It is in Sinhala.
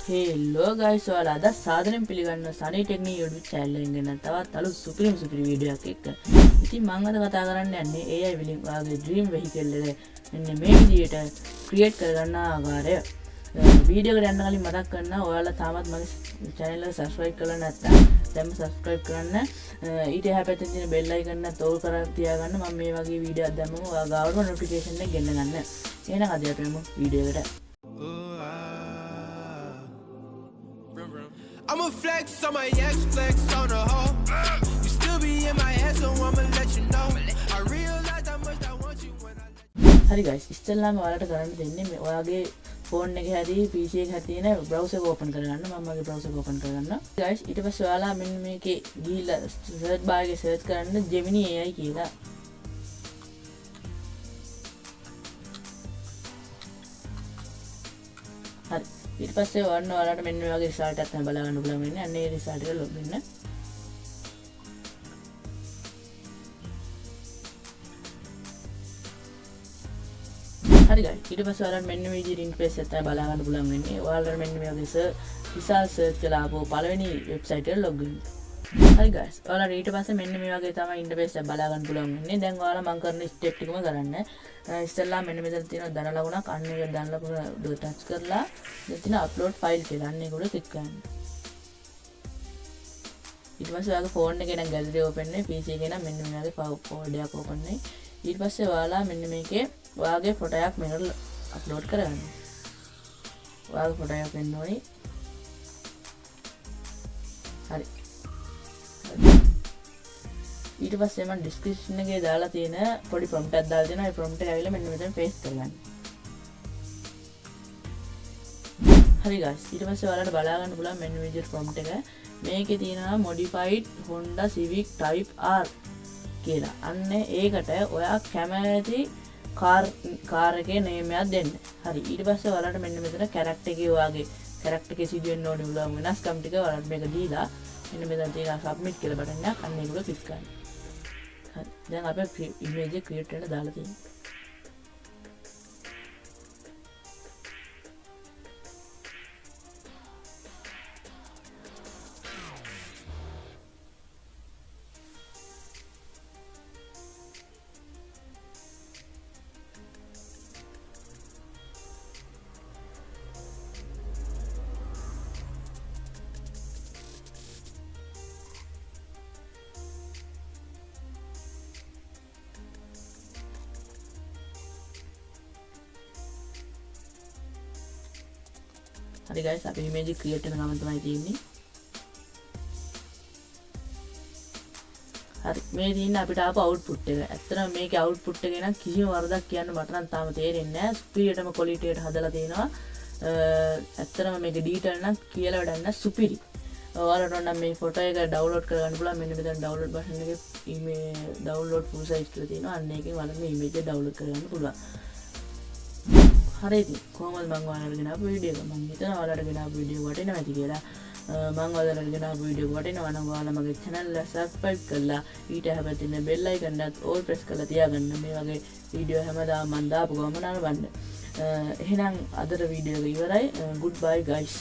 Hello guys, ඔයාලා අද සාදරයෙන් පිළිගන්න සනී ටෙක්නික් YouTube channel එකෙන් ගෙන තවත් අලුත් සුපිරිම වීඩියෝ එකක් එක්ක. ඉතින් මම අද කතා කරන්න යන්නේ AI වලින් ඔයාගේ dream vehicle එක මෙන්න මේ විදිහට create කරගන්න ආකාරය. වීඩියෝ එකට යන්න කලින් මතක් කරන්න ඔයාලා තාමත් මගේ channel එක subscribe කරලා නැත්නම් දැන්ම subscribe කරන්න. ඊට එහා පැත්තේ තියෙන bell icon එක තෝල් කරලා තියාගන්න. මම මේ වගේ වීඩියෝ දැම්මම ඔයා ගාවට notification එක ගෙන්න ගන්න. එහෙනම් අද අපි යමු වීඩියෝ එකට. I'ma flex on my ex, flex on the hoe. You still be in my head, so I'ma let you know. I realize how much I want you when I let හරි guys, ඉස්සෙල්ලාම ඔයාලට කරන්න දෙන්නේ ඔයාගේ ෆෝන් එකේ හැදී PC එකේ හැදී තියෙන browser එක open කරගන්න. මම මගේ browser එක open කරගන්න. guys, ඊට පස්සේ ඔයාලා මෙන්න මේකේ ගිහිල්ලා search bar එකේ search කරන්න Gemini AI කියලා. හරි. ඊට පස්සේ ඔයාලට මෙන්න මේ වගේ result එකක් තමයි බලා ගන්න පුළුවන් වෙන්නේ. අන්න ඒ result එක log වෙන්න. හරි guys, ඊට පස්සේ ඔයාලට මෙන්න මේ විදිහට interface එක තමයි බලා ගන්න පුළුවන් වෙන්නේ. ඔයාලට මෙන්න මේ වගේ result search කරලා ආපහු පළවෙනි website එකට log වෙන්න. හරි guys, ඔයාලට ඊට පස්සේ මෙන්න මේ වගේ තමයි interface එක බලා ගන්න පුළුවන් වෙන්නේ. දැන් ඔයාලා මම කරන step ටිකම කරන්න. ඉස්සෙල්ලා මෙන්න මෙතන තියෙන ධන ලකුණක් අන්න ඒක ධන ලකුණ ටච් කරලා මෙතන තියෙන upload file කියලා අන්න ඒක උඩ ක්ලික් කරන්න. ඊට පස්සේ ඔයාගේ ෆෝන් එකේ නම් gallery open වෙන්නේ, PC එකේ නම් මෙන්න මේ වගේ folder එකක් open වෙන්නේ. ඊට පස්සේ ඔයාලා මෙන්න මේකේ ඔයාගේ ෆොටෝ එකක් මෙතන අප්ලෝඩ් කරගන්න. ඔයාගේ ෆොටෝ එකක් වෙන්න ඕනි. හරි. ඊට පස්සේ මම description එකේ දාලා තියෙන පොඩි prompt එකක් දාලා තියෙනවා. ඒ prompt එක ඇවිල්ලා මෙන්න මෙතන paste කරගන්න. හරි guys, ඊට පස්සේ ඔයාලට බලා ගන්න පුළුවන් මෙන්න මේ විදිහට prompt එක. මේකේ තියෙනවා modified Honda Civic Type R කියලා. අන්න ඒකට ඔයා කැමති කාර් එකේ නේම් එකක් දෙන්න. හරි. ඊට පස්සේ ඔයාලට මෙන්න මෙතන character එකේ ඔයාගේ character එකේ සිදු වෙන්න ඕනේ උලම් වෙනස්කම් ටික ඔයාලට මේක දීලා මෙන්න මෙතන තියෙන submit කියලා බටන් එකක් අන්න ඒක උඩ ක්ලික් කරන්න. හරි. දැන් අපේ image එක create වෙන්න දාලා තියෙනවා. හරි guys, අපි image create වෙන ගමන් තමයි තියෙන්නේ. හරි, මේ තියෙන්නේ අපිට ආපු output එක. ඇත්තටම මේකේ output එකේ නම් කිසිම වරදක් කියන්න මට නම් තාම තේරෙන්නේ නැහැ. superiorටම quality එකට හදලා තියෙනවා. ඇත්තටම මේකේ detail නම් කියලා වැඩක් නැහැ, සුපිරි. ඔයාලට නම් මේ photo එක download කරගන්න පුළුවන්. මෙන්න මෙතන download button එකේ image download full size කියලා තියෙනවා. අන්න ඒකෙන් ඔයාලට මේ image එක download කරගන්න පුළුවන්. හරි, ඉතින් කොහොමද මම ඔයාලට ගෙනාපු වීඩියෝ එක? මම හිතනවා ඔයාලට ගෙනාපු වීඩියෝ වටිනවා ඇති කියලා. මම ඔයාලට ගෙනාපු වීඩියෝ වටිනවා නම් ඔයාලා මගේ channel එක subscribe කරලා ඊට හැබැයි තියෙන bell icon එකත් all press කරලා තියාගන්න. මේ වගේ වීඩියෝ හැමදාම මම දාපු ගමන් නරඹන්න. එහෙනම් අදට වීඩියෝ එක ඉවරයි. Goodbye guys.